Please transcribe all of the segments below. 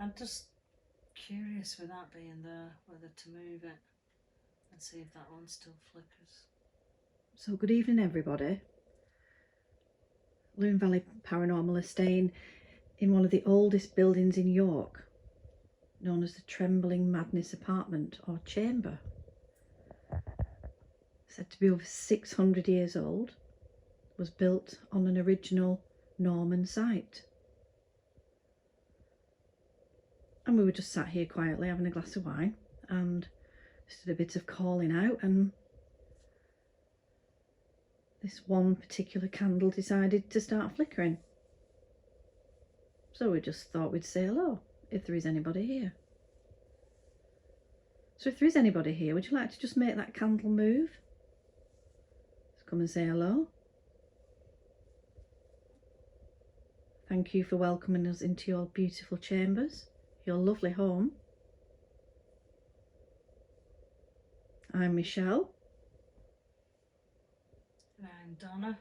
I'm just curious with that being there, whether to move it and see if that one still flickers. So good evening everybody. Loon Valley Paranormal are staying in one of the oldest buildings in York, known as the Trembling Madness Apartment or Chamber. Said to be over 600 years old, was built on an original Norman site. And we were just sat here quietly having a glass of wine and just did a bit of calling out, and this one particular candle decided to start flickering. So we just thought we'd say hello if there is anybody here. So if there is anybody here, would you like to just make that candle move? Just come and say hello. Thank you for welcoming us into your beautiful chambers, your lovely home. I'm Michelle. And I'm Donna.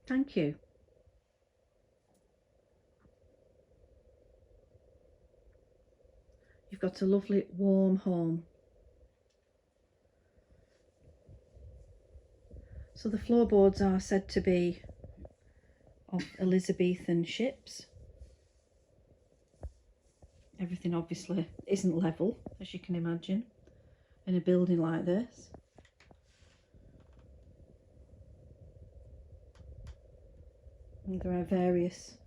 Thank you. You've got a lovely warm home. So the floorboards are said to be of Elizabethan ships. Everything obviously isn't level, as you can imagine, in a building like this. And there are various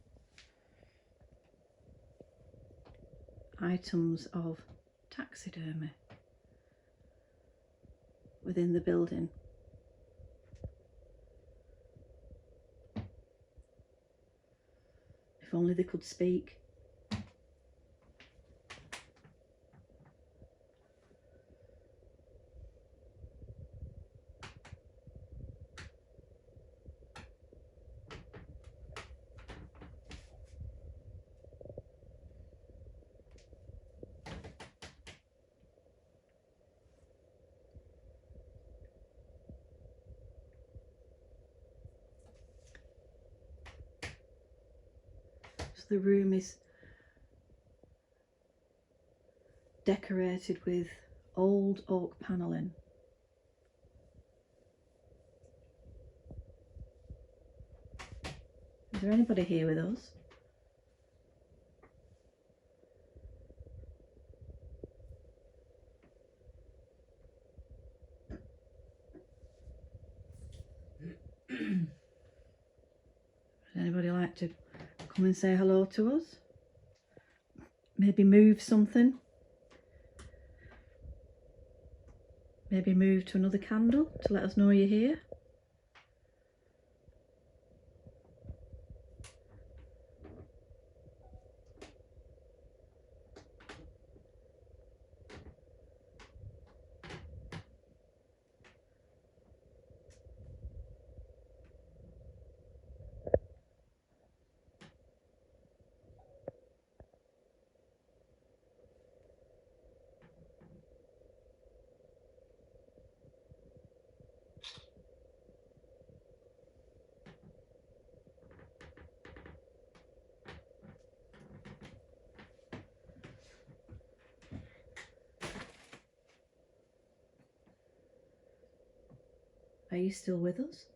items of taxidermy within the building. If only they could speak. So the room is decorated with old oak panelling. Is there anybody here with us? Would anybody like to come and say hello to us? Maybe move something? Maybe move to another candle to let us know you're here? Are you still with us?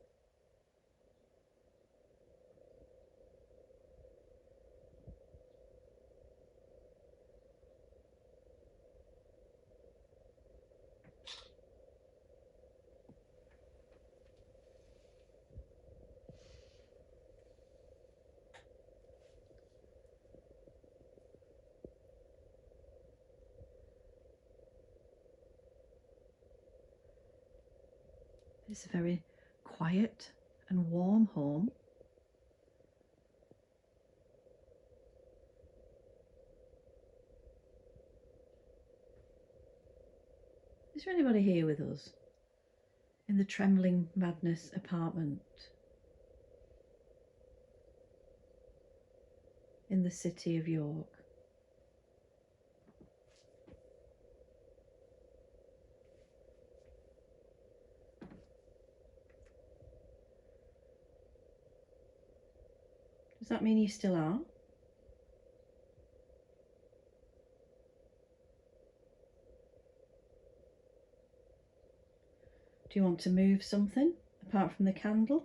It's a very quiet and warm home. Is there anybody here with us in the Trembling Madness apartment in the city of York? Is that mean you still are? Do you want to move something apart from the candle?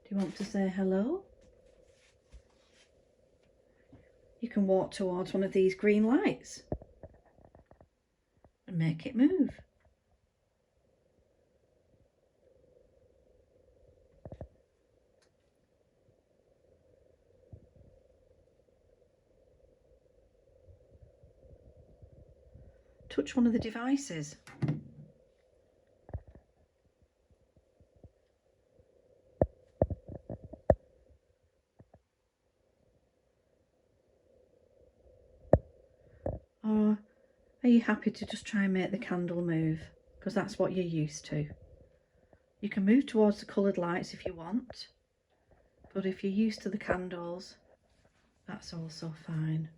Do you want to say hello? You can walk towards one of these green lights and make it move. Touch one of the devices. Or are you happy to just try and make the candle move? Because that's what you're used to. You can move towards the coloured lights if you want, but if you're used to the candles, that's also fine.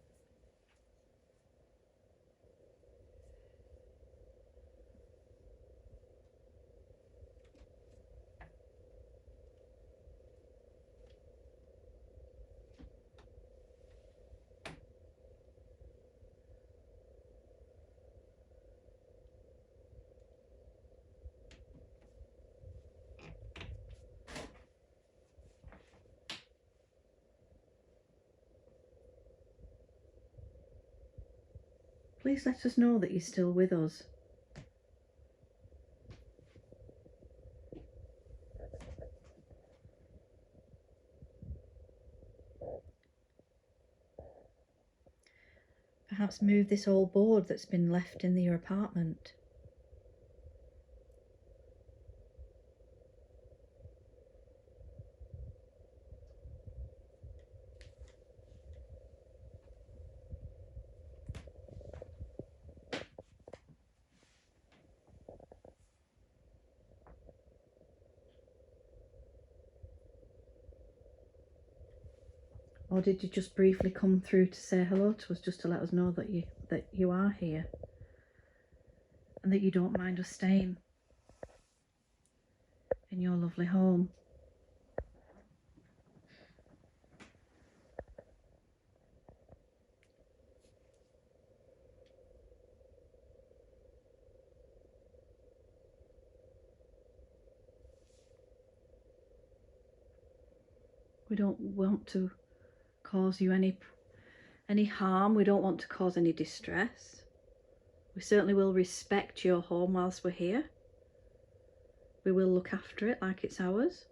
Please let us know that you're still with us. Perhaps move this old board that's been left in your apartment. Or did you just briefly come through to say hello to us, just to let us know that you are here and that you don't mind us staying in your lovely home? We don't want to cause you any harm. We don't want to cause any distress. We certainly will respect your home whilst we're here. We will look after it like it's ours.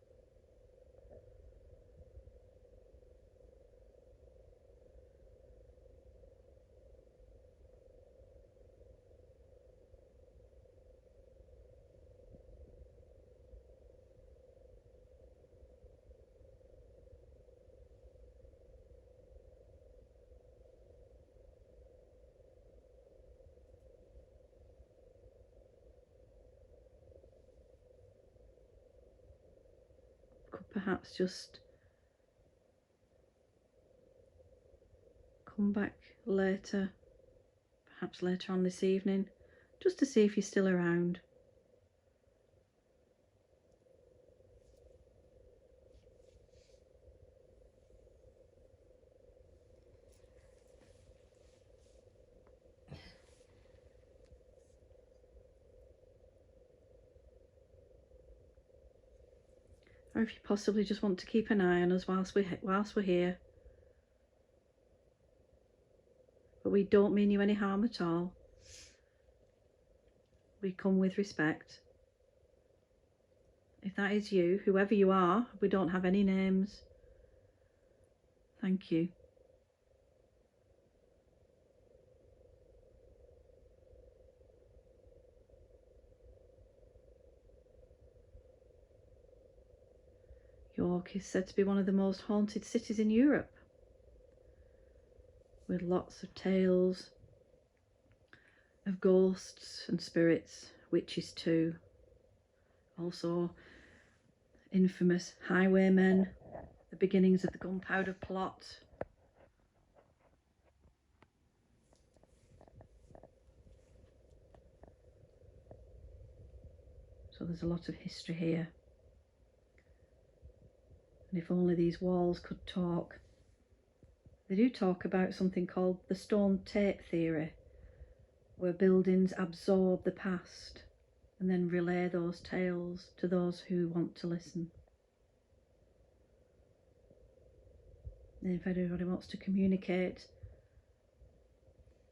Could perhaps just come back later, perhaps later on this evening, just to see if you're still around. Or if you possibly just want to keep an eye on us whilst we're here. But we don't mean you any harm at all. We come with respect. If that is you, whoever you are, we don't have any names. Thank you. York is said to be one of the most haunted cities in Europe, with lots of tales of ghosts and spirits, witches too. Also infamous highwaymen, the beginnings of the gunpowder plot, So there's a lot of history here. And if only these walls could talk. They do talk about something called the stone tape theory, where buildings absorb the past and then relay those tales to those who want to listen. And if anybody wants to communicate,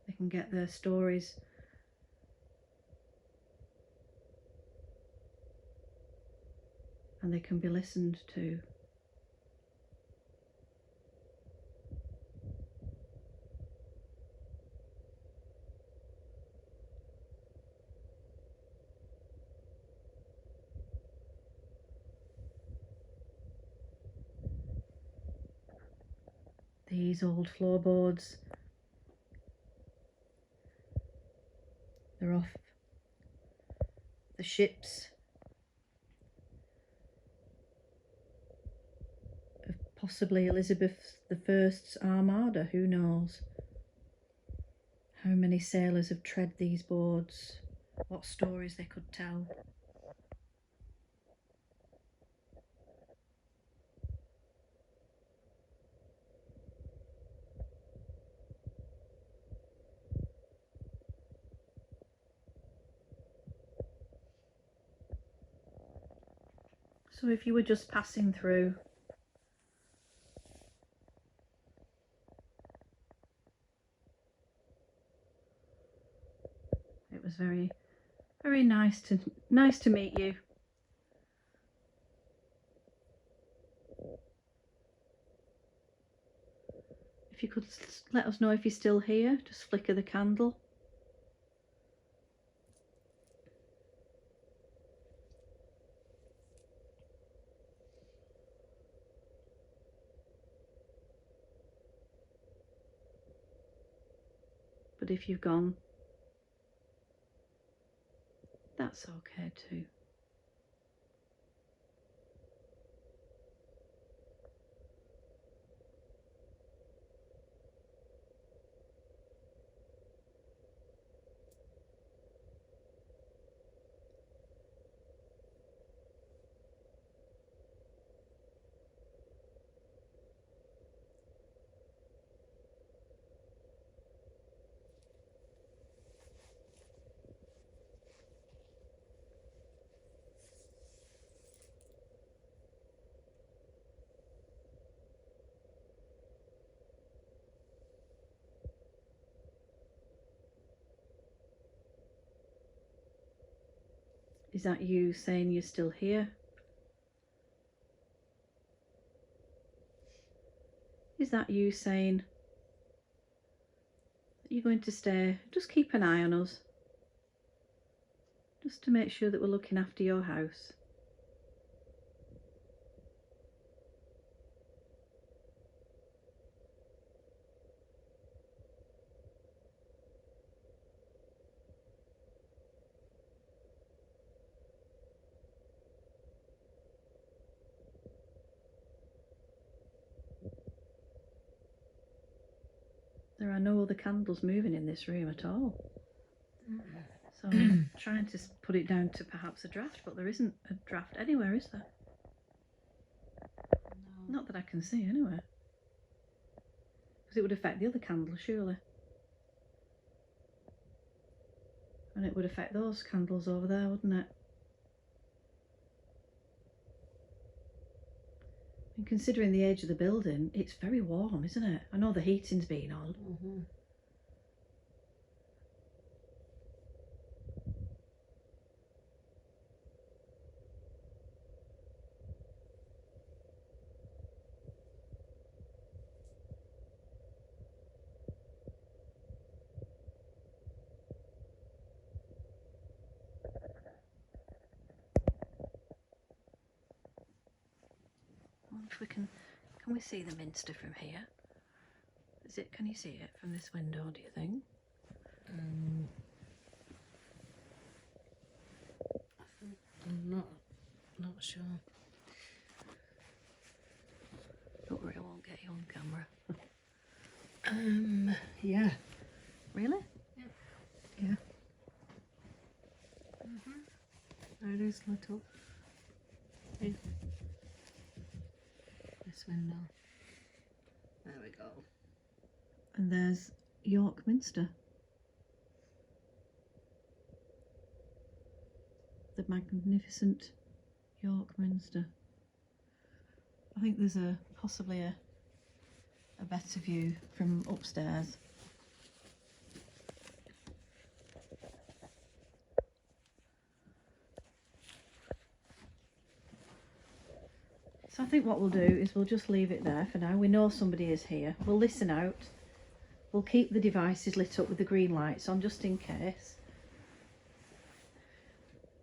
they can get their stories and they can be listened to. These old floorboards, they're off the ships of possibly Elizabeth I's armada, who knows? How many sailors have tread these boards, what stories they could tell. So if you were just passing through, it was very, very nice to meet you. If you could let us know if you're still here, just flicker the candle. But if you've gone, that's okay too. Is that you saying you're still here? Is that you saying that you're going to stay? Just keep an eye on us, just to make sure that we're looking after your house. There are no other candles moving in this room at all. So I'm trying to put it down to perhaps a draft, but there isn't a draft anywhere, is there? No. Not that I can see anywhere. Because it would affect the other candles, surely. And it would affect those candles over there, wouldn't it? And considering the age of the building, it's very warm, isn't it? I know the heating's been on. Mm-hmm. I wonder if we can we see the minster from here? Can you see it from this window, do you think? I'm not sure. Don't worry, I won't get you on camera. Yeah. Really? Yeah. Yeah. There it is, little. Here. This window. There we go. And there's York Minster. The magnificent York Minster. I think there's possibly a better view from upstairs. So I think what we'll do is we'll just leave it there for now. We know somebody is here. We'll listen out. We'll keep the devices lit up with the green lights on just in case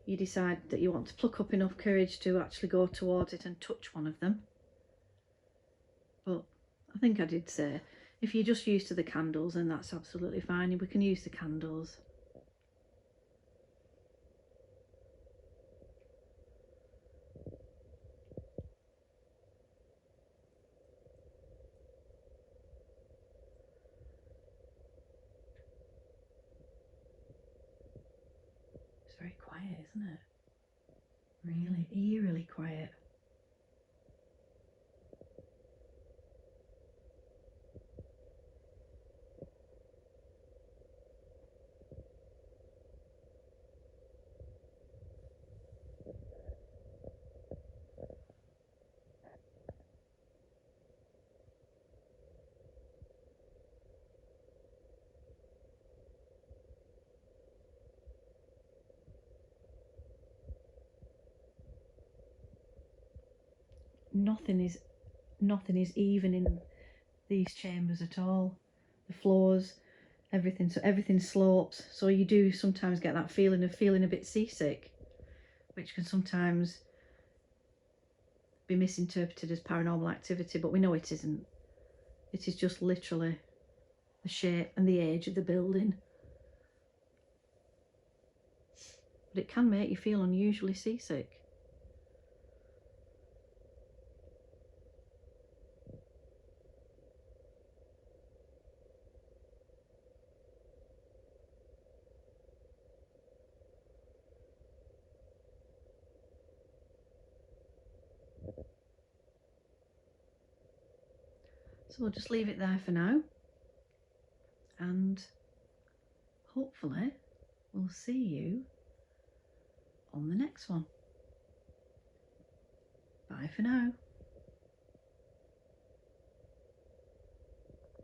you decide that you want to pluck up enough courage to actually go towards it and touch one of them. But I think I did say, if you're just used to the candles, then that's absolutely fine. We can use the candles. It's very quiet, isn't it? Really eerily quiet. Nothing is even in these chambers at all. The floors, everything, so everything slopes, so you do sometimes get that feeling of feeling a bit seasick, which can sometimes be misinterpreted as paranormal activity, but we know it isn't. It is just literally the shape and the age of the building. But it can make you feel unusually seasick. So we'll just leave it there for now, and hopefully we'll see you on the next one. Bye for now.